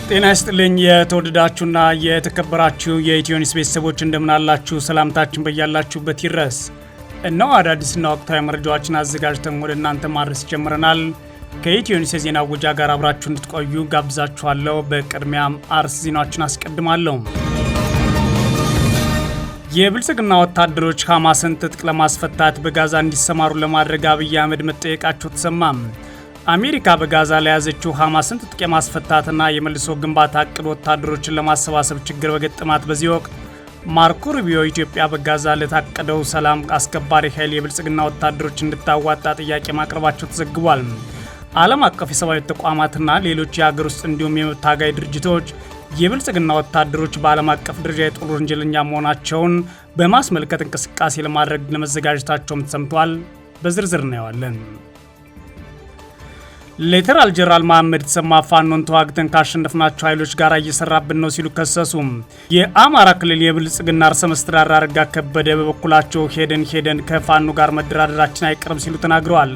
ጤና ይስጥልኝ የተወደዳችሁና የተከበራችሁ የኢትዮ ኒውስ ቤተሰቦች እንደምን አላችሁ? ሰላምታችን በያላችሁበት ይድረስ። እነሆ አዳዲስና ወቅታዊ መረጃዎችን አዘጋጅተን ወደ እናንተ ማድረስ ጀምረናል። ከኢትዮ ኒውስ የዜና ወጃ ጋር አብራችሁ እንድትቆዩ ጋብዛችኋለሁ። በቅድሚያም አርዕስተ ዜናዎችን አስቀድማለሁ። የብልጽግና ወታደሮች ሐማስን ትጥቅ ለማስፈታት በጋዛ እንዲሰማሩ ለማድረግ አብይ አህመድ መጠየቃቸው ተሰማ። አሜሪካ በጋዛ ላይ ያዘችው ሐማስን ትጥቅ የማስፈታትና የመልሶ ግንባታ እቅድ ወታደሮችን ለማሰባሰብ ችግር በገጠማት በዚህ ወቅት ማርኮ ሩቢዮ ኢትዮጵያ በጋዛ ለታቀደው ሰላም አስከባሪ ኃይል የብልጽግና ወታደሮች እንድታዋጣ ጥያቄ ማቅረባቸው ተዘግቧል። ዓለም አቀፍ የሰብአዊ ተቋማትና ሌሎች የሀገር ውስጥ እንዲሁም የመብት ታጋይ ድርጅቶች የብልጽግና ወታደሮች በዓለም አቀፍ ደረጃ የጦር ወንጀለኛ መሆናቸውን በማስመልከት እንቅስቃሴ ለማድረግ ለመዘጋጀታቸውም ተሰምቷል። በዝርዝር እናየዋለን። ሌተናል ጄኔራል መሐመድ ተሰማ ፋኖን ተዋግተን ካሸነፍናቸው ኃይሎች ጋር እየሰራብን ነው ሲሉ ከሰሱ። የአማራ ክልል የብልጽግና ርዕሰ መስተዳድር አረጋ ከበደ በበኩላቸው ሄደን ከፋኖ ጋር መደራደራችን አይቀርም ሲሉ ተናግረዋል።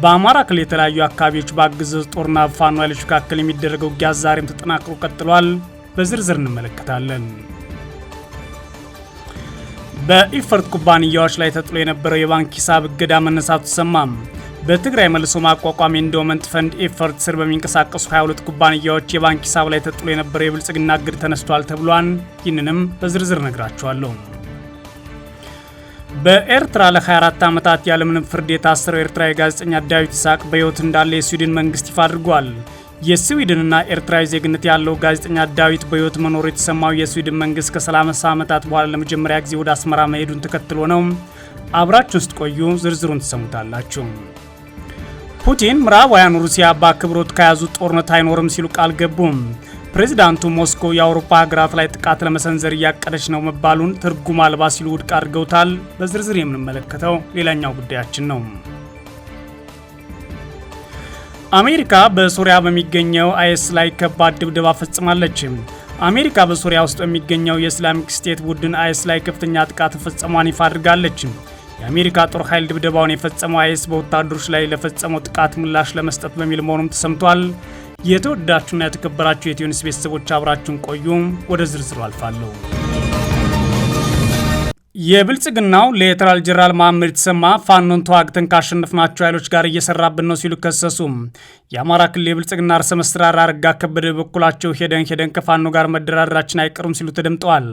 በአማራ ክልል የተለያዩ አካባቢዎች በአገዛዙ ጦርና ፋኖ ኃይሎች መካከል የሚደረገው ውጊያ ዛሬም ተጠናክሮ ቀጥሏል። በዝርዝር እንመለከታለን። በኢፈርት ኩባንያዎች ላይ ተጥሎ የነበረው የባንክ ሂሳብ እገዳ መነሳቱ ተሰማ። በትግራይ መልሶ ማቋቋም ኢንዶመንት ፈንድ ኢፈርት ስር በሚንቀሳቀሱ 22 ኩባንያዎች የባንክ ሂሳብ ላይ ተጥሎ የነበረው የብልጽግና እግድ ተነስቷል ተብሏል። ይህንንም በዝርዝር ነግራችኋለሁ። በኤርትራ ለ24 ዓመታት ያለምንም ፍርድ የታሰረው ኤርትራዊ ጋዜጠኛ ዳዊት ይስሐቅ በሕይወት እንዳለ የስዊድን መንግስት ይፋ አድርጓል። የስዊድንና ኤርትራዊ ዜግነት ያለው ጋዜጠኛ ዳዊት በሕይወት መኖሩ የተሰማው የስዊድን መንግስት ከ30 ዓመታት በኋላ ለመጀመሪያ ጊዜ ወደ አስመራ መሄዱን ተከትሎ ነው። አብራችሁ ውስጥ ቆዩ፣ ዝርዝሩን ትሰሙታላችሁ። ፑቲን ምዕራባውያኑ ሩሲያ በአክብሮት ከያዙ ጦርነት አይኖርም ሲሉ ቃል ገቡ። ፕሬዚዳንቱ ሞስኮ የአውሮፓ ሀገራት ላይ ጥቃት ለመሰንዘር እያቀደች ነው መባሉን ትርጉም አልባ ሲሉ ውድቅ አድርገውታል። በዝርዝር የምንመለከተው ሌላኛው ጉዳያችን ነው። አሜሪካ በሶሪያ በሚገኘው አይኤስ ላይ ከባድ ድብደባ ፈጽማለች። አሜሪካ በሶሪያ ውስጥ በሚገኘው የእስላሚክ ስቴት ቡድን አይኤስ ላይ ከፍተኛ ጥቃት ፈጽሟን ይፋ አድርጋለች። የአሜሪካ ጦር ኃይል ድብደባውን የፈጸመው አይኤስ በወታደሮች ላይ ለፈጸመው ጥቃት ምላሽ ለመስጠት በሚል መሆኑም ተሰምቷል። የተወዳችሁና የተከበራችሁ የኢትዮ ኒውስ ቤተሰቦች አብራችሁን ቆዩ። ወደ ዝርዝሩ አልፋለሁ። የብልጽግናው ሌተናል ጄኔራል መሐመድ ተሰማ ፋኖን ተዋግተን ካሸነፍናቸው ኃይሎች ጋር እየሰራብን ነው ሲሉ ከሰሱ። የአማራ ክልል የብልጽግና ርዕሰ መስተዳድር አረጋ ከበደ በበኩላቸው ሄደን ከፋኖ ጋር መደራደራችን አይቀርም ሲሉ ተደምጠዋል።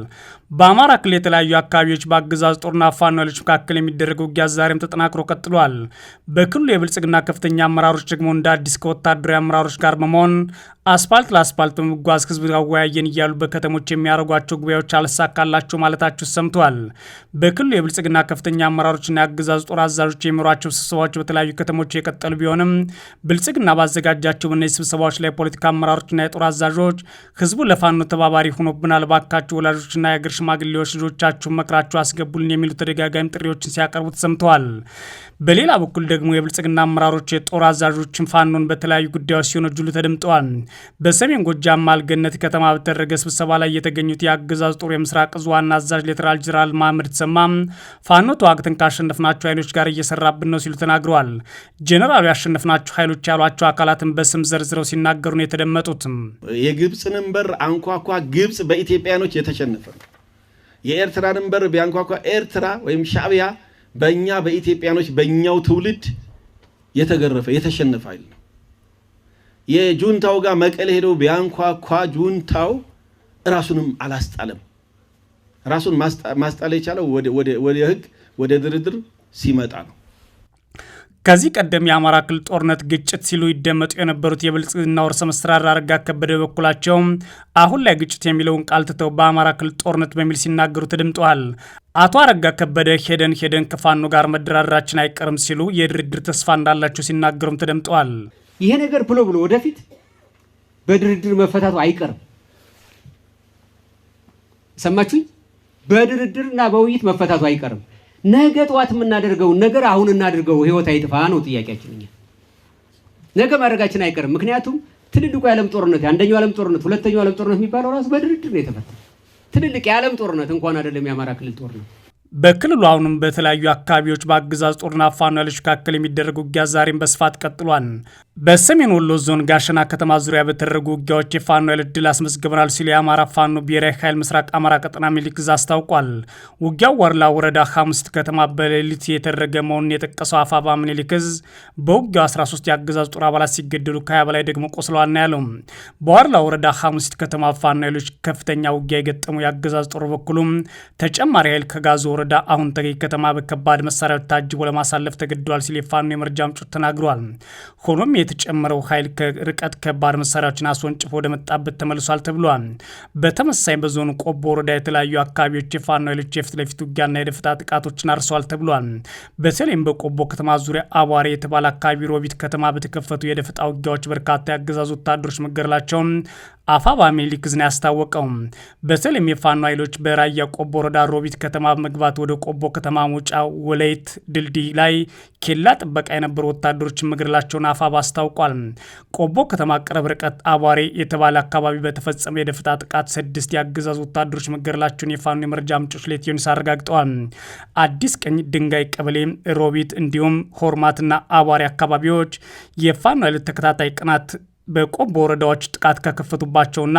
በአማራ ክልል የተለያዩ አካባቢዎች በአገዛዝ ጦርና ፋኖ ኃይሎች መካከል የሚደረገው ውጊያ ዛሬም ተጠናክሮ ቀጥሏል። በክልሉ የብልጽግና ከፍተኛ አመራሮች ደግሞ እንደ አዲስ ከወታደራዊ አመራሮች ጋር በመሆን አስፓልት ለአስፓልት በመጓዝ ህዝብ አወያየን እያሉ በከተሞች የሚያደርጓቸው ጉባኤዎች አልሳካላቸው ማለታቸው ሰምተዋል። በክልሉ የብልጽግና ከፍተኛ አመራሮችና የአገዛዙ ጦር አዛዦች የሚመሯቸው ስብሰባዎች በተለያዩ ከተሞች የቀጠሉ ቢሆንም ብልጽግና ባዘጋጃቸው በእነዚህ ስብሰባዎች ላይ ፖለቲካ አመራሮችና የጦር አዛዦች ህዝቡ ለፋኖ ተባባሪ ሆኖብናል፣ ባካችሁ ወላጆችና የአገር ሽማግሌዎች ልጆቻችሁን መክራችሁ አስገቡልን የሚሉ ተደጋጋሚ ጥሪዎችን ሲያቀርቡ ተሰምተዋል። በሌላ በኩል ደግሞ የብልጽግና አመራሮች የጦር አዛዦችን ፋኖን በተለያዩ ጉዳዮች ሲወነጅሉ ተደምጠዋል። በሰሜን ጎጃም ማልገነት ከተማ በተደረገ ስብሰባ ላይ የተገኙት የአገዛዝ ጦር የምስራቅ እዝ ዋና አዛዥ ሌተናል ጄኔራል መሐመድ ተሰማ ፋኖ ተዋግተን ካሸነፍናቸው ኃይሎች ጋር እየሰራብን ነው ሲሉ ተናግረዋል። ጄኔራሉ ያሸነፍናቸው ኃይሎች ያሏቸው አካላትን በስም ዘርዝረው ሲናገሩ ነው የተደመጡት። የግብፅን በር አንኳኳ ግብፅ በኢትዮጵያኖች የተሸነፈ ነው። የኤርትራን በር ቢያንኳኳ ኤርትራ ወይም ሻዕቢያ በእኛ በኢትዮጵያኖች በእኛው ትውልድ የተገረፈ የተሸነፈ አይደለም። የጁንታው ጋር መቀሌ ሄደው ቢያንኳኳ ጁንታው ራሱንም አላስጣለም። ራሱን ማስጣል የቻለው ወደ ህግ ወደ ድርድር ሲመጣ ነው። ከዚህ ቀደም የአማራ ክልል ጦርነት ግጭት ሲሉ ይደመጡ የነበሩት የብልጽግና ርዕሰ መስተዳድር አረጋ ከበደ በበኩላቸው አሁን ላይ ግጭት የሚለውን ቃል ትተው በአማራ ክልል ጦርነት በሚል ሲናገሩ ተደምጠዋል። አቶ አረጋ ከበደ ሄደን ከፋኖ ጋር መደራደራችን አይቀርም ሲሉ የድርድር ተስፋ እንዳላቸው ሲናገሩም ተደምጠዋል። ይሄ ነገር ብሎ ወደፊት በድርድር መፈታቱ አይቀርም። ሰማችሁኝ? በድርድርና በውይይት መፈታቱ አይቀርም። ነገ ጠዋት የምናደርገውን ነገር አሁን እናድርገው፣ ህይወት አይጥፋ ነው ጥያቄያችን። እኛ ነገ ማድረጋችን አይቀርም። ምክንያቱም ትልልቁ የዓለም ጦርነት፣ አንደኛው ዓለም ጦርነት፣ ሁለተኛው ዓለም ጦርነት የሚባለው ራሱ በድርድር ነው የተፈታው። ትልልቅ የዓለም ጦርነት እንኳን አይደለም የአማራ ክልል ጦርነት። በክልሉ አሁንም በተለያዩ አካባቢዎች በአገዛዝ ጦርና ፋኖ ኃይሎች መካከል የሚደረጉ ውጊያ ዛሬም በስፋት ቀጥሏል። በሰሜን ወሎ ዞን ጋሸና ከተማ ዙሪያ በተደረጉ ውጊያዎች የፋኖ ኃይሎች ድል አስመዝግበናል ሲል የአማራ ፋኖ ብሔራዊ ኃይል ምስራቅ አማራ ቀጠና ሚኒሊክ ዕዝ አስታውቋል። ውጊያው ዋርላ ወረዳ ሐሙሲት ከተማ በሌሊት የተደረገ መሆኑን የጠቀሰው አፋባ ሚኒሊክ ዕዝ በውጊያው 13 የአገዛዝ ጦር አባላት ሲገደሉ ከ20 በላይ ደግሞ ቆስለዋል ነው ያለው። በዋርላ ወረዳ ሐሙሲት ከተማ ፋኖ ኃይሎች ከፍተኛ ውጊያ የገጠሙ የአገዛዝ ጦር በኩሉም ተጨማሪ ኃይል ከጋዞ ወረዳ አሁን ተገኝ ከተማ በከባድ መሳሪያዎች ታጅቦ ለማሳለፍ ተገደዋል ሲል የፋኖ የመረጃ ምንጮች ተናግረዋል። ሆኖም የተጨመረው ኃይል ከርቀት ከባድ መሳሪያዎችን አስወንጭፎ ወደ መጣበት ተመልሷል ተብሏል። በተመሳሳይ በዞኑ ቆቦ ወረዳ የተለያዩ አካባቢዎች የፋኖ ኃይሎች የፊት ለፊት ውጊያና የደፈጣ ጥቃቶችን አርሰዋል ተብሏል። በተለይም በቆቦ ከተማ ዙሪያ አቧሬ የተባለ አካባቢ ሮቢት ከተማ በተከፈቱ የደፈጣ ውጊያዎች በርካታ የአገዛዙ ወታደሮች መገደላቸውን አፋባ ሚኒሊክ ዕዝ ያስታወቀው። በተለይም የፋኖ ኃይሎች በራያ ቆቦ ወረዳ ሮቢት ከተማ መግባት ወደ ቆቦ ከተማ መውጫ ወለይት ድልድይ ላይ ኬላ ጥበቃ የነበሩ ወታደሮችን መገደላቸውን አፋባ አስታውቋል። ቆቦ ከተማ ቅርብ ርቀት አቧሬ የተባለ አካባቢ በተፈጸመ የደፈጣ ጥቃት 6 የአገዛዙ ወታደሮች መገደላቸውን የፋኖ የመረጃ ምንጮች ለኢትዮኒውስ አረጋግጠዋል። አዲስ ቀኝ ድንጋይ ቀበሌ፣ ሮቢት እንዲሁም ሆርማትና አቧሬ አካባቢዎች የፋኖ ኃይሎች ተከታታይ ቀናት በቆቦ ወረዳዎች ጥቃት ከከፈቱባቸውና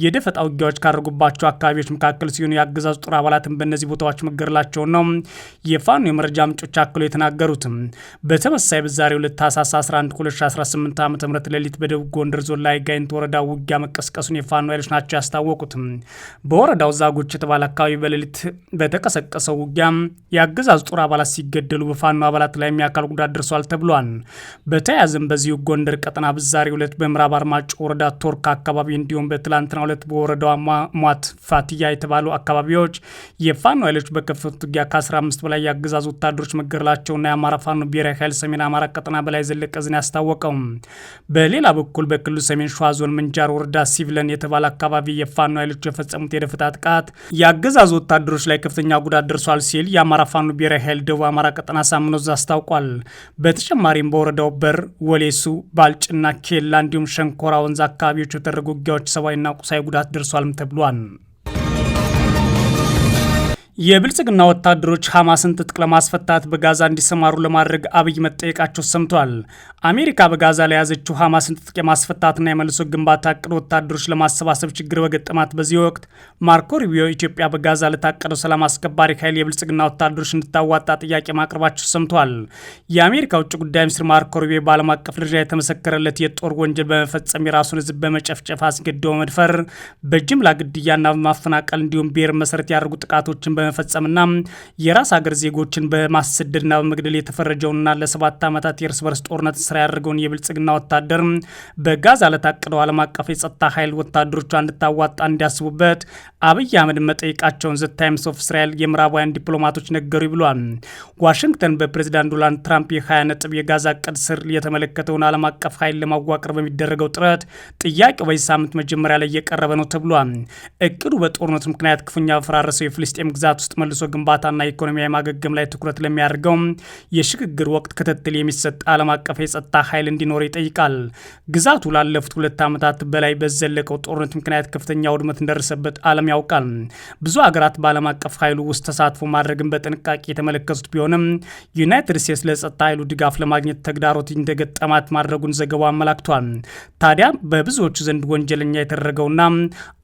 የደፈጣ ውጊያዎች ካደረጉባቸው አካባቢዎች መካከል ሲሆኑ የአገዛዙ ጦር አባላትን በእነዚህ ቦታዎች መገደላቸውን ነው የፋኖ የመረጃ ምንጮች አክሎ የተናገሩት። በተመሳሳይ በዛሬው ዕለት ታህሳስ 11 2018 ዓ ም ሌሊት በደቡብ ጎንደር ዞን ላይ ጋይንት ወረዳ ውጊያ መቀስቀሱን የፋኖ ኃይሎች ናቸው ያስታወቁት። በወረዳው ዛጎች የተባለ አካባቢ በሌሊት በተቀሰቀሰው ውጊያ የአገዛዙ ጦር አባላት ሲገደሉ በፋኖ አባላት ላይ የአካል ጉዳት ደርሷል ተብሏል። በተያያዘም በዚሁ ጎንደር ቀጠና በዛሬው ዕለት በምዕራብ አርማጭሆ ወረዳ ቶርካ አካባቢ እንዲሁም በትላንትናው ዕለት በወረዳዋ ሟት ፋቲያ የተባሉ አካባቢዎች የፋኖ ኃይሎች በከፈቱት ውጊያ ከ15 በላይ የአገዛዙ ወታደሮች መገደላቸውና የአማራ ፋኖ ብሔራዊ ኃይል ሰሜን አማራ ቀጠና በላይ ዘለቀ ዕዝ ያስታወቀው። በሌላ በኩል በክልሉ ሰሜን ሸዋ ዞን ምንጃር ወረዳ ሲቪለን የተባለ አካባቢ የፋኖ ኃይሎች የፈጸሙት የደፈጣ ጥቃት የአገዛዙ ወታደሮች ላይ ከፍተኛ ጉዳት ደርሷል ሲል የአማራ ፋኖ ብሔራዊ ኃይል ደቡብ አማራ ቀጠና ሳምኖ ዕዝ አስታውቋል። በተጨማሪም በወረዳው በር ወሌሱ ባልጭና ኬላ እንዲሁም ሸንኮራ ወንዝ አካባቢዎች የተደረጉ ውጊያዎች ሰብአዊና ቁሳዊ ጉዳት ደርሷልም ተብሏል። የብልጽግና ወታደሮች ሐማስን ትጥቅ ለማስፈታት በጋዛ እንዲሰማሩ ለማድረግ አብይ መጠየቃቸው ሰምቷል። አሜሪካ በጋዛ ላይ ያዘችው ሐማስን ትጥቅ የማስፈታትና የመልሶ ግንባታ እቅድ ወታደሮች ለማሰባሰብ ችግር በገጠማት በዚህ ወቅት ማርኮ ሩቢዮ ኢትዮጵያ በጋዛ ለታቀደው ሰላም አስከባሪ ኃይል የብልጽግና ወታደሮች እንድታዋጣ ጥያቄ ማቅረባቸው ሰምቷል። የአሜሪካ ውጭ ጉዳይ ሚኒስትር ማርኮ ሩቢዮ በዓለም አቀፍ ደረጃ የተመሰከረለት የጦር ወንጀል በመፈጸም የራሱን ሕዝብ በመጨፍጨፍ አስገድዶ መድፈር፣ በጅምላ ግድያና በማፈናቀል እንዲሁም ብሔር መሰረት ያደርጉ ጥቃቶችን በመፈጸምና የራስ ሀገር ዜጎችን በማሰደድና በመግደል የተፈረጀውንና ለ7 ዓመታት የእርስ በርስ ጦርነት ስራ ያደርገውን የብልጽግና ወታደር በጋዛ ለታቀደው ዓለም አቀፍ የጸጥታ ኃይል ወታደሮቿ እንድታዋጣ እንዲያስቡበት አብይ አህመድ መጠየቃቸውን ዘ ታይምስ ኦፍ እስራኤል የምዕራባውያን ዲፕሎማቶች ነገሩ ብሏል። ዋሽንግተን በፕሬዚዳንት ዶናልድ ትራምፕ የ20 ነጥብ የጋዛ እቅድ ስር የተመለከተውን ዓለም አቀፍ ኃይል ለማዋቀር በሚደረገው ጥረት ጥያቄው በዚህ ሳምንት መጀመሪያ ላይ እየቀረበ ነው ተብሏል። እቅዱ በጦርነቱ ምክንያት ክፉኛ በፈራረሰው የፍልስጤም ግዛት ውስጥ መልሶ ግንባታና ኢኮኖሚያዊ ማገገም ላይ ትኩረት ለሚያደርገው የሽግግር ወቅት ክትትል የሚሰጥ ዓለም አቀፍ የጸጥታ ኃይል እንዲኖር ይጠይቃል። ግዛቱ ላለፉት 2 ዓመታት በላይ በዘለቀው ጦርነት ምክንያት ከፍተኛ ውድመት እንደደረሰበት ዓለም ያውቃል። ብዙ ሀገራት በዓለም አቀፍ ኃይሉ ውስጥ ተሳትፎ ማድረግን በጥንቃቄ የተመለከቱት ቢሆንም ዩናይትድ ስቴትስ ለጸጥታ ኃይሉ ድጋፍ ለማግኘት ተግዳሮት እንደገጠማት ማድረጉን ዘገባው አመላክቷል። ታዲያ በብዙዎቹ ዘንድ ወንጀለኛ የተደረገውና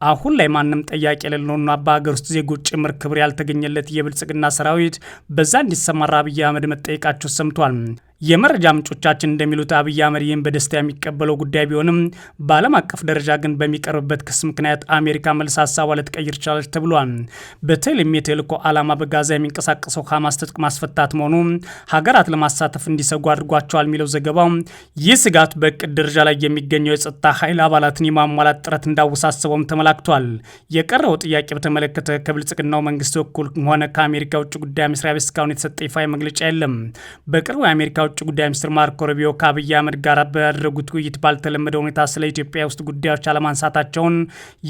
አሁን ላይ ማንም ጠያቂ የሌለውና በሀገር ውስጥ ዜጎች ጭምር ክብር ያልተገኘለት የብልጽግና ሰራዊት በዛ እንዲሰማራ አብይ አህመድ መጠየቃቸው ሰምቷል። የመረጃ ምንጮቻችን እንደሚሉት አብይ አህመድ ይህን በደስታ የሚቀበለው ጉዳይ ቢሆንም በዓለም አቀፍ ደረጃ ግን በሚቀርብበት ክስ ምክንያት አሜሪካ መልስ ሀሳቧ ልትቀይር ቻለች ተብሏል። በተለይም የተልዕኮ ዓላማ በጋዛ የሚንቀሳቀሰው ሐማስ ትጥቅ ማስፈታት መሆኑ ሀገራት ለማሳተፍ እንዲሰጉ አድርጓቸዋል የሚለው ዘገባው ይህ ስጋት በእቅድ ደረጃ ላይ የሚገኘው የጸጥታ ኃይል አባላትን የማሟላት ጥረት እንዳወሳሰበውም ተመላክቷል። የቀረበው ጥያቄ በተመለከተ ከብልጽግናው መንግስት በኩል ሆነ ከአሜሪካ ውጭ ጉዳይ መስሪያ ቤት እስካሁን የተሰጠ ይፋ መግለጫ የለም። በቅርቡ የአሜሪካ ውጭ ጉዳይ ሚኒስትር ማርኮ ሩቢዮ ከአብይ አህመድ ጋር ባደረጉት ውይይት ባልተለመደ ሁኔታ ስለ ኢትዮጵያ ውስጥ ጉዳዮች አለማንሳታቸውን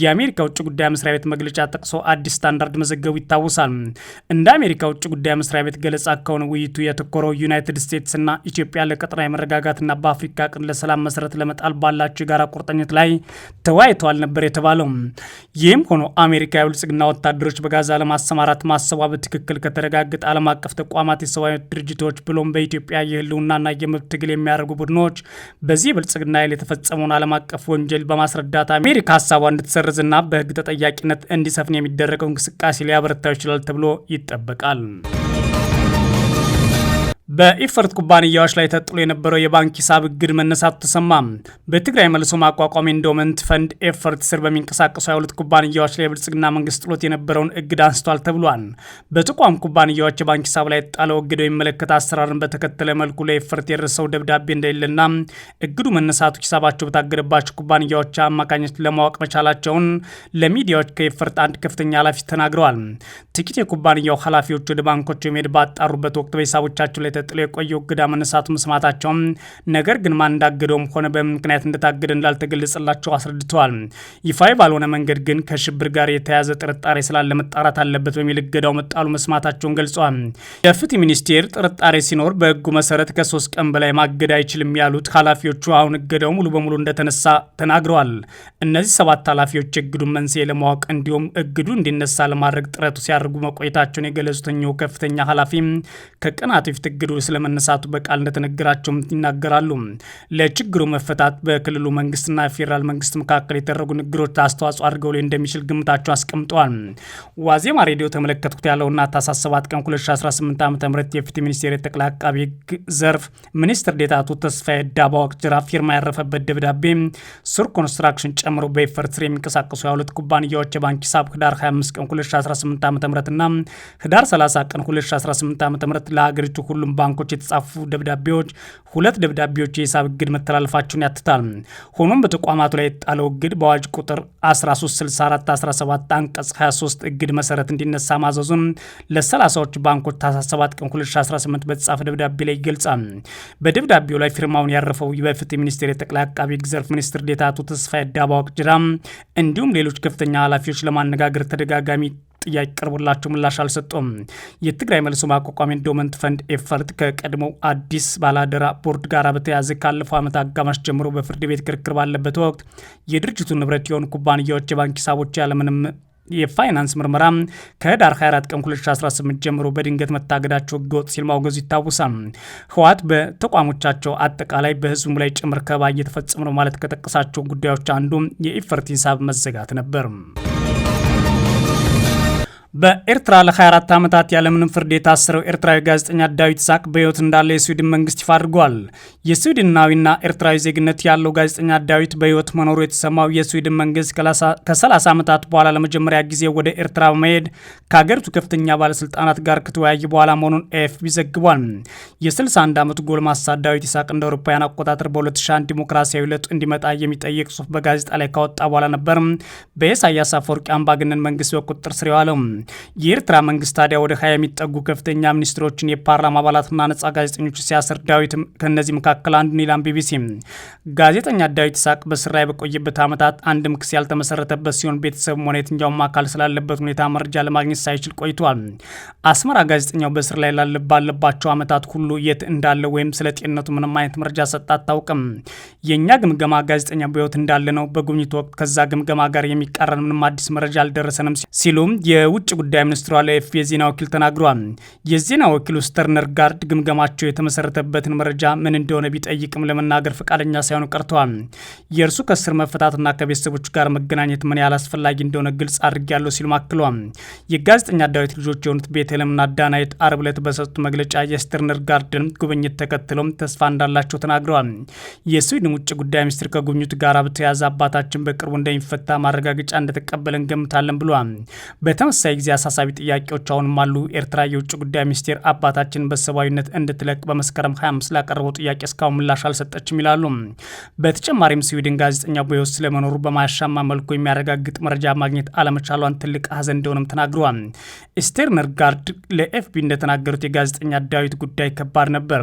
የአሜሪካ ውጭ ጉዳይ መስሪያ ቤት መግለጫ ጠቅሶ አዲስ ስታንዳርድ መዘገቡ ይታወሳል። እንደ አሜሪካ ውጭ ጉዳይ መስሪያ ቤት ገለጻ ከሆነ ውይይቱ የተኮረው ዩናይትድ ስቴትስና ኢትዮጵያ ለቀጠናዊ መረጋጋትና በአፍሪካ ቀንድ ለሰላም መሰረት ለመጣል ባላቸው የጋራ ቁርጠኝነት ላይ ተወያይተዋል ነበር የተባለው። ይህም ሆኖ አሜሪካ የብልጽግና ወታደሮች በጋዛ ለማሰማራት ማሰቧ በትክክል ከተረጋገጠ ዓለም አቀፍ ተቋማት፣ የሰብአዊ ድርጅቶች ብሎም በኢትዮጵያ የህልውናና የመብት ትግል የሚያደርጉ ቡድኖች በዚህ ብልጽግና ኃይል የተፈጸመውን ዓለም አቀፍ ወንጀል በማስረዳት አሜሪካ ሀሳቧ እንድትሰርዝና በህግ ተጠያቂነት እንዲሰፍን የሚደረገው እንቅስቃሴ ሊያበረታው ይችላል ተብሎ ይጠበቃል። በኢፈርት ኩባንያዎች ላይ ተጥሎ የነበረው የባንክ ሂሳብ እግድ መነሳቱ ተሰማ። በትግራይ መልሶ ማቋቋም ኢንዶመንት ፈንድ ኤፈርት ስር በሚንቀሳቀሱ 22 ኩባንያዎች ላይ የብልጽግና መንግስት ጥሎት የነበረውን እግድ አንስቷል ተብሏል። በተቋም ኩባንያዎች የባንክ ሂሳብ ላይ የተጣለው እግድ የሚመለከት አሰራርን በተከተለ መልኩ ለኤፈርት የደረሰው ደብዳቤ እንደሌለና እግዱ መነሳቱ ሂሳባቸው በታገደባቸው ኩባንያዎች አማካኝነት ለማወቅ መቻላቸውን ለሚዲያዎች ከኤፈርት አንድ ከፍተኛ ኃላፊ ተናግረዋል። ጥቂት የኩባንያው ኃላፊዎች ወደ ባንኮች የሚሄድ ባጣሩበት ወቅት በሂሳቦቻቸው ላይ ጥሎ የቆየው እገዳ መነሳቱ መስማታቸውም ነገር ግን ማን እንዳገደውም ሆነ በምን ምክንያት እንደታገደ እንዳልተገለጸላቸው አስረድተዋል። ይፋይ ባልሆነ መንገድ ግን ከሽብር ጋር የተያዘ ጥርጣሬ ስላለ መጣራት አለበት በሚል እገዳው መጣሉ መስማታቸውን ገልጸዋል። የፍትህ ሚኒስቴር ጥርጣሬ ሲኖር በህጉ መሰረት ከ3 ቀን በላይ ማገድ አይችልም ያሉት ኃላፊዎቹ አሁን እገዳው ሙሉ በሙሉ እንደተነሳ ተናግረዋል። እነዚህ 7 ኃላፊዎች የእግዱን መንስኤ ለማወቅ እንዲሁም እግዱ እንዲነሳ ለማድረግ ጥረቱ ሲያደርጉ መቆየታቸውን የገለጹት ከፍተኛ ኃላፊ ከቀናት በፊት እግዱ ስለመነሳቱ በቃል እንደተነገራቸው ይናገራሉ። ለችግሩ መፈታት በክልሉ መንግስትና ፌዴራል መንግስት መካከል የተደረጉ ንግግሮች አስተዋጽኦ አድርገው ላይ እንደሚችል ግምታቸው አስቀምጠዋል። ዋዜማ ሬዲዮ ተመለከትኩት ያለውና ታህሳስ 7 ቀን 2018 ዓ.ም የፍትህ ሚኒስቴር የጠቅላይ አቃቢ ህግ ዘርፍ ሚኒስትር ዴኤታ አቶ ተስፋዬ ዳባ ወቅጅራ ፊርማ ያረፈበት ደብዳቤ ሱር ኮንስትራክሽን ጨምሮ በኤፈርት ስር የሚንቀሳቀሱ 22 ኩባንያዎች የባንክ ሂሳብ ህዳር 25 ቀን 2018 ዓ.ም እና ህዳር 30 ቀን 2018 ዓ.ም ለሀገሪቱ ሁሉም ባንኮች የተጻፉ ደብዳቤዎች 2 ደብዳቤዎች የሂሳብ እግድ መተላለፋቸውን ያትታል። ሆኖም በተቋማቱ ላይ የጣለው እግድ በአዋጅ ቁጥር 1364/17 አንቀጽ 23 እግድ መሰረት እንዲነሳ ማዘዙን ለ30ዎቹ ባንኮች ታህሳስ 7 ቀን 2018 በተጻፈ ደብዳቤ ላይ ይገልጻል። በደብዳቤው ላይ ፊርማውን ያረፈው በፍትህ ሚኒስቴር የጠቅላይ አቃቢ ህግ ዘርፍ ሚኒስትር ዴኤታ አቶ ተስፋዬ ዳባ ወቅጅራ እንዲሁም ሌሎች ከፍተኛ ኃላፊዎች ለማነጋገር ተደጋጋሚ ጥያቄ ቀርቦላቸው ምላሽ አልሰጡም። የትግራይ መልሶ ማቋቋም ኢንዶመንት ፈንድ ኤፈርት ከቀድሞው አዲስ ባላደራ ቦርድ ጋር በተያያዘ ካለፈው ዓመት አጋማሽ ጀምሮ በፍርድ ቤት ክርክር ባለበት ወቅት የድርጅቱ ንብረት የሆኑ ኩባንያዎች የባንክ ሂሳቦች ያለምንም የፋይናንስ ምርመራ ከህዳር 24 ቀን 2018 ጀምሮ በድንገት መታገዳቸው ህገወጥ ሲል ማውገዙ ይታወሳል። ህወሓት በተቋሞቻቸው አጠቃላይ በህዝቡ ላይ ጭምር ከበባ እየተፈጸመ ነው ማለት ከጠቀሳቸው ጉዳዮች አንዱ የኤፈርት ሂሳብ መዘጋት ነበር። በኤርትራ ለ24 ዓመታት ያለምንም ፍርድ የታሰረው ኤርትራዊ ጋዜጠኛ ዳዊት ይስሐቅ በህይወት እንዳለ የስዊድን መንግስት ይፋ አድርጓል። የስዊድናዊና ኤርትራዊ ዜግነት ያለው ጋዜጠኛ ዳዊት በህይወት መኖሩ የተሰማው የስዊድን መንግስት ከ30 ዓመታት በኋላ ለመጀመሪያ ጊዜ ወደ ኤርትራ በመሄድ ከሀገሪቱ ከፍተኛ ባለስልጣናት ጋር ከተወያየ በኋላ መሆኑን ኤኤፍፒ ዘግቧል። የ61 ዓመቱ ጎልማሳ ዳዊት ይስሐቅ እንደ አውሮፓውያን አቆጣጠር በ2001 ዲሞክራሲያዊ ለውጥ እንዲመጣ የሚጠይቅ ጽሁፍ በጋዜጣ ላይ ካወጣ በኋላ ነበር በኢሳያስ አፈወርቂ አምባገነን መንግስት በቁጥጥር ስር የዋለው። የኤርትራ መንግስት ታዲያ ወደ 20 የሚጠጉ ከፍተኛ ሚኒስትሮችን፣ የፓርላማ አባላትና ነጻ ጋዜጠኞች ሲያስር ዳዊት ከነዚህ መካከል አንዱ ኒላም ቢቢሲ ጋዜጠኛ ዳዊት ይስሐቅ በስር ላይ በቆየበት ዓመታት አንድም ክስ ያልተመሰረተበት ሲሆን ቤተሰብም ሆነ የትኛውም አካል ስላለበት ሁኔታ መረጃ ለማግኘት ሳይችል ቆይቷል። አስመራ ጋዜጠኛው በስር ላይ ባለባቸው ዓመታት ሁሉ የት እንዳለ ወይም ስለ ጤንነቱ ምንም አይነት መረጃ ሰጥታ አታውቅም። የእኛ ግምገማ ጋዜጠኛ በህይወት እንዳለ ነው። በጉብኝቱ ወቅት ከዛ ግምገማ ጋር የሚቃረን ምንም አዲስ መረጃ አልደረሰንም ሲሉም የውጭ ጉዳይ ሚኒስትሩ ለኤፍፒ የዜና ወኪል ተናግሯል። የዜና ወኪሉ ስተርነር ጋርድ ግምገማቸው የተመሰረተበትን መረጃ ምን እንደሆነ ቢጠይቅም ለመናገር ፈቃደኛ ሳይሆኑ ቀርተዋል። የእርሱ ከስር መፈታትና ከቤተሰቦቹ ጋር መገናኘት ምን ያህል አስፈላጊ እንደሆነ ግልጽ አድርጌያለሁ ሲሉ አክለዋል። የጋዜጠኛ ዳዊት ልጆች የሆኑት ቤተልሔምና ዳናይት አርብ ዕለት በሰጡት መግለጫ የስተርነር ጋርድን ጉብኝት ተከትሎም ተስፋ እንዳላቸው ተናግረዋል። የስዊድን ውጭ ጉዳይ ሚኒስትር ከጉብኝቱ ጋር በተያያዘ አባታችን በቅርቡ እንደሚፈታ ማረጋገጫ እንደተቀበለ እንገምታለን ብሏል። በተመሳሳይ ጊዜ አሳሳቢ ጥያቄዎች አሁንም አሉ። ኤርትራ የውጭ ጉዳይ ሚኒስቴር አባታችን በሰብአዊነት እንድትለቅ በመስከረም 25 ላቀረበው ጥያቄ እስካሁን ምላሽ አልሰጠችም ይላሉ። በተጨማሪም ስዊድን ጋዜጠኛ በሕይወት ስለመኖሩ በማያሻማ መልኩ የሚያረጋግጥ መረጃ ማግኘት አለመቻሏን ትልቅ ሀዘን እንደሆነም ተናግረዋል። ስቴርነር ጋርድ ለኤፍቢ እንደተናገሩት የጋዜጠኛ ዳዊት ጉዳይ ከባድ ነበር።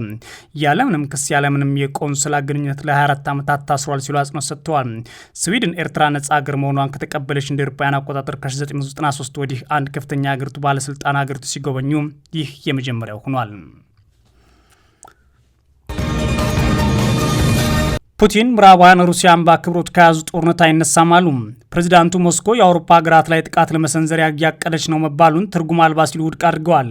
ያለምንም ክስ ያለምንም የቆንስላ ግንኙነት ለ24 ዓመታት ታስሯል ሲሉ አጽንኦት ሰጥተዋል። ስዊድን ኤርትራ ነጻ ሀገር መሆኗን ከተቀበለች እንደ አውሮፓውያን አቆጣጠር ከ1993 ወዲህ አንድ ከፍተኛ ሀገሪቱ ባለስልጣን ሀገሪቱ ሲጎበኙ ይህ የመጀመሪያው ሆኗል። ፑቲን ምዕራባውያን ሩሲያን በአክብሮት ከያዙ ጦርነት አይነሳም አሉ። ፕሬዚዳንቱ ሞስኮ የአውሮፓ ሀገራት ላይ ጥቃት ለመሰንዘር ያቀደች ነው መባሉን ትርጉም አልባ ሲሉ ውድቅ አድርገዋል።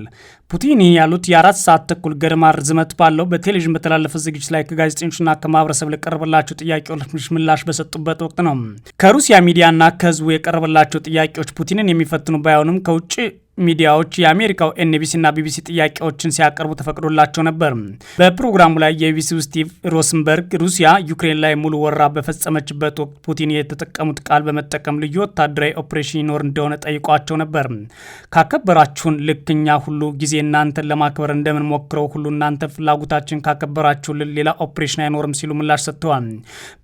ፑቲን ይህ ያሉት የ4 ሰዓት ተኩል ገደማ ርዝመት ባለው በቴሌቪዥን በተላለፈ ዝግጅት ላይ ከጋዜጠኞችና ከማህበረሰብ ለቀረበላቸው ጥያቄዎች ምላሽ በሰጡበት ወቅት ነው። ከሩሲያ ሚዲያና ከህዝቡ የቀረበላቸው ጥያቄዎች ፑቲንን የሚፈትኑ ባይሆንም ከውጭ ሚዲያዎች የአሜሪካው ኤንቢሲና ቢቢሲ ጥያቄዎችን ሲያቀርቡ ተፈቅዶላቸው ነበር። በፕሮግራሙ ላይ የቢቢሲው ስቲቭ ሮስንበርግ ሩሲያ ዩክሬን ላይ ሙሉ ወረራ በፈጸመችበት ወቅት ፑቲን የተጠቀሙት ቃል በመጠቀም ልዩ ወታደራዊ ኦፕሬሽን ይኖር እንደሆነ ጠይቋቸው ነበር። ካከበራችሁን ልክ እኛ ሁሉ ጊዜ እናንተን ለማክበር እንደምንሞክረው ሁሉ እናንተ ፍላጎታችን ካከበራችሁልን ሌላ ኦፕሬሽን አይኖርም ሲሉ ምላሽ ሰጥተዋል።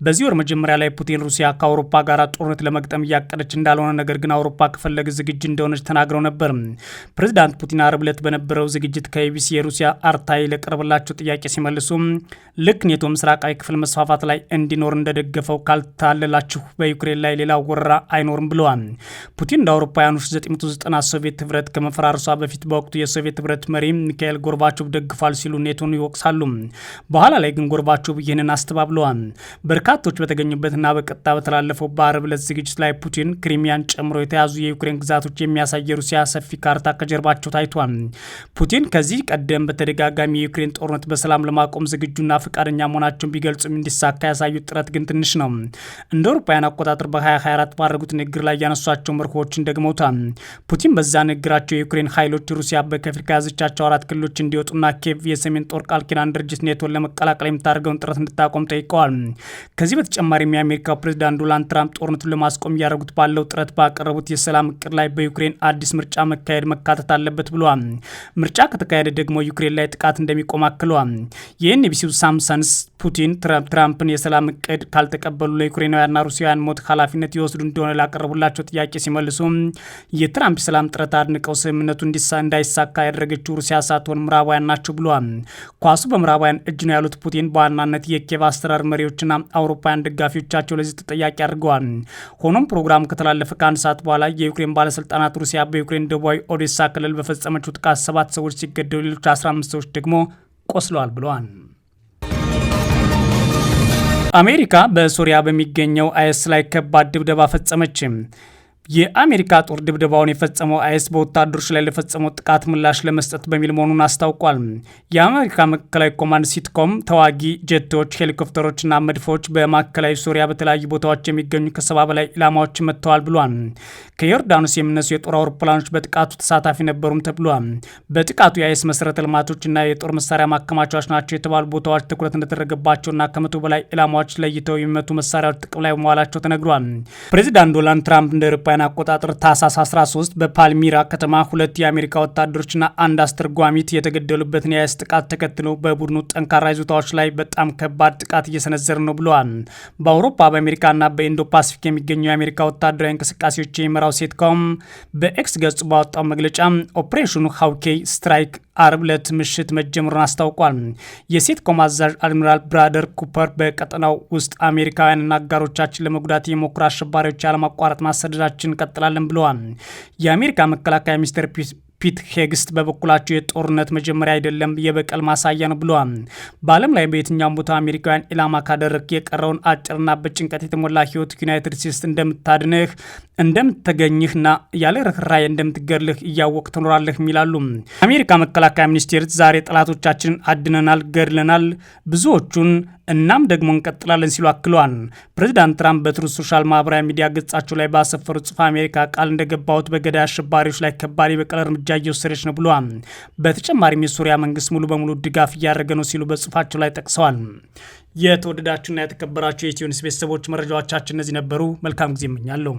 በዚህ ወር መጀመሪያ ላይ ፑቲን ሩሲያ ከአውሮፓ ጋር ጦርነት ለመግጠም እያቀደች እንዳልሆነ ነገር ግን አውሮፓ ከፈለገ ዝግጁ እንደሆነች ተናግረው ነበር። ፕሬዚዳንት ፑቲን አርብ ዕለት በነበረው ዝግጅት ከኢቢሲ የሩሲያ አርታይ ለቀረበላቸው ጥያቄ ሲመልሱ ልክ ኔቶ ምስራቃዊ ክፍል መስፋፋት ላይ እንዲኖር እንደደገፈው ካልታለላችሁ በዩክሬን ላይ ሌላ ወረራ አይኖርም ብለዋል። ፑቲን እንደ አውሮፓውያኑ 1990 ሶቪየት ህብረት ከመፈራረሷ በፊት በወቅቱ የሶቪየት ህብረት መሪ ሚካኤል ጎርባቾቭ ደግፏል ሲሉ ኔቶን ይወቅሳሉ። በኋላ ላይ ግን ጎርባቾቭ ይህንን አስተባብለዋል። በርካቶች በተገኙበትና በቀጥታ በተላለፈው በአርብ ዕለት ዝግጅት ላይ ፑቲን ክሪሚያን ጨምሮ የተያዙ የዩክሬን ግዛቶች የሚያሳይ የሩሲያ ሰፊ ካርታ ከጀርባቸው ታይቷል። ፑቲን ከዚህ ቀደም በተደጋጋሚ የዩክሬን ጦርነት በሰላም ለማቆም ዝግጁና ፈቃደኛ መሆናቸውን ቢገልጹም እንዲሳካ ያሳዩት ጥረት ግን ትንሽ ነው። እንደ አውሮፓውያን አቆጣጠር በ2024 ባደረጉት ንግግር ላይ ያነሷቸው መርሆችን ደግመውታል። ፑቲን በዛ ንግግራቸው የዩክሬን ኃይሎች ሩሲያ በከፊል ከያዘቻቸው 4 ክልሎች እንዲወጡና ኬቭ የሰሜን ጦር ቃል ኪዳን ድርጅት ኔቶን ለመቀላቀል የምታደርገውን ጥረት እንድታቆም ጠይቀዋል። ከዚህ በተጨማሪም የአሜሪካው ፕሬዚዳንት ዶናልድ ትራምፕ ጦርነቱን ለማስቆም እያደረጉት ባለው ጥረት ባቀረቡት የሰላም እቅድ ላይ በዩክሬን አዲስ ምርጫ መካተት አለበት ብለዋል። ምርጫ ከተካሄደ ደግሞ ዩክሬን ላይ ጥቃት እንደሚቆም አክለዋል። የኤንቢሲው ሳምሰንስ ፑቲን ትራምፕን የሰላም እቅድ ካልተቀበሉ ለዩክሬናውያንና ሩሲያውያን ሞት ኃላፊነት ይወስዱ እንደሆነ ላቀረቡላቸው ጥያቄ ሲመልሱ የትራምፕ የሰላም ጥረት አድንቀው ስምምነቱ እንዳይሳካ ያደረገችው ሩሲያ ሳትሆን ምዕራባውያን ናቸው ብለዋል። ኳሱ በምዕራባውያን እጅ ነው ያሉት ፑቲን በዋናነት የኪየቭ አስተዳደር መሪዎችና አውሮፓውያን ደጋፊዎቻቸው ለዚህ ተጠያቂ አድርገዋል። ሆኖም ፕሮግራሙ ከተላለፈ ከአንድ ሰዓት በኋላ የዩክሬን ባለስልጣናት ሩሲያ በዩክሬን ደቡባዊ ኦዴሳ ክልል በፈጸመችው ጥቃት 7 ሰዎች ሲገደሉ ሌሎች 15 ሰዎች ደግሞ ቆስለዋል ብለዋል። አሜሪካ በሶሪያ በሚገኘው አይኤስ ላይ ከባድ ድብደባ ፈጸመች። የአሜሪካ ጦር ድብደባውን የፈጸመው አይኤስ በወታደሮች ላይ ለፈጸመው ጥቃት ምላሽ ለመስጠት በሚል መሆኑን አስታውቋል። የአሜሪካ ማዕከላዊ ኮማንድ ሲትኮም ተዋጊ ጀቶች፣ ሄሊኮፕተሮችና መድፎች በማዕከላዊ ሶሪያ በተለያዩ ቦታዎች የሚገኙ ከ70 በላይ ኢላማዎች መጥተዋል ብሏል። ከዮርዳኖስ የሚነሱ የጦር አውሮፕላኖች በጥቃቱ ተሳታፊ ነበሩም ተብሏል። በጥቃቱ የአይኤስ መሰረተ ልማቶችና የጦር መሳሪያ ማከማቻዎች ናቸው የተባሉ ቦታዎች ትኩረት እንደተደረገባቸውና ከ100 በላይ ኢላማዎች ለይተው የሚመቱ መሳሪያዎች ጥቅም ላይ መዋላቸው ተነግሯል። ፕሬዚዳንት ዶናልድ ትራምፕ እንደ አውሮፓውያን አቆጣጠር ታህሳስ 13 በፓልሚራ ከተማ 2 የአሜሪካ ወታደሮችና አንድ አስተርጓሚት የተገደሉበትን የአይኤስ ጥቃት ተከትሎ በቡድኑ ጠንካራ ይዞታዎች ላይ በጣም ከባድ ጥቃት እየሰነዘረ ነው ብለዋል። በአውሮፓ በአሜሪካና በኢንዶ ፓሲፊክ የሚገኙ የአሜሪካ ወታደራዊ እንቅስቃሴዎች የሚመራው ሴትኮም በኤክስ ገጹ ባወጣው መግለጫ ኦፕሬሽኑ ሃውኬይ ስትራይክ አርብ ዕለት ምሽት መጀመሩን አስታውቋል። የሴትኮም አዛዥ አድሚራል ብራደር ኩፐር በቀጠናው ውስጥ አሜሪካውያንና አጋሮቻችን ለመጉዳት የሞከሩ አሸባሪዎች ያለማቋረጥ ማሰደዳችን እንቀጥላለን ብለዋል። የአሜሪካ መከላከያ ሚኒስቴር ፒት ሄግስት በበኩላቸው የጦርነት መጀመሪያ አይደለም የበቀል ማሳያ ነው ብለዋል። በዓለም ላይ በየትኛውም ቦታ አሜሪካውያን ኢላማ ካደረግ የቀረውን አጭርና በጭንቀት የተሞላ ህይወት ዩናይትድ ስቴትስ እንደምታድንህ እንደምትገኝህና ያለ ርኅራኄ እንደምትገድልህ እያወቅ ትኖራለህ ይላሉ። አሜሪካ መከላከያ ሚኒስቴር ዛሬ ጠላቶቻችንን አድነናል፣ ገድለናል ብዙዎቹን እናም ደግሞ እንቀጥላለን ሲሉ አክለዋል። ፕሬዚዳንት ትራምፕ በትሩዝ ሶሻል ማህበራዊ ሚዲያ ገጻቸው ላይ ባሰፈሩ ጽሑፍ አሜሪካ ቃል እንደገባሁት በገዳይ አሸባሪዎች ላይ ከባድ የበቀል እርምጃ እየወሰደች ነው ብለዋል። በተጨማሪም የሶሪያ መንግስት ሙሉ በሙሉ ድጋፍ እያደረገ ነው ሲሉ በጽሑፋቸው ላይ ጠቅሰዋል። የተወደዳችሁና የተከበራችሁ የኢትዮ ኒውስ ቤተሰቦች መረጃዎቻችን እነዚህ ነበሩ። መልካም ጊዜ እመኛለሁ።